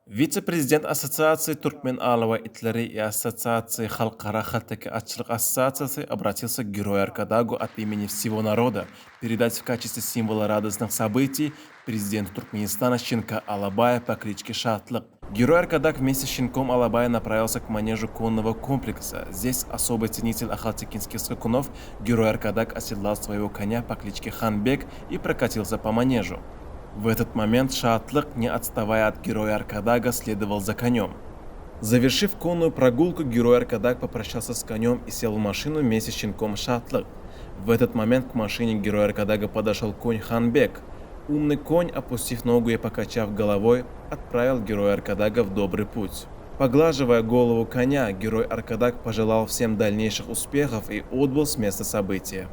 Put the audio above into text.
Вице-президент Ассоциации Туркмен-Алова Итлери и Ассоциации Халкара Хаттеки Атчлык Ассоциации обратился к герою Аркадагу от имени всего народа передать в качестве символа радостных событий президенту Туркменистана Щенка Алабая по кличке Шатлык. Герой Аркадаг вместе с Щенком Алабая направился к манежу конного комплекса. Здесь особый ценитель ахалтекинских скакунов герой Аркадаг оседлал своего коня по кличке Ханбек и прокатился по манежу. В этот момент Шаатлык, не отставая от героя Аркадага, следовал за конем. Завершив конную прогулку, герой Аркадаг попрощался с конем и сел в машину вместе с щенком Шаатлык. В этот момент к машине героя Аркадага подошел конь Ханбек. Умный конь, опустив ногу и покачав головой, отправил героя Аркадага в добрый путь. Поглаживая голову коня, герой Аркадаг пожелал всем дальнейших успехов и отбыл с места события.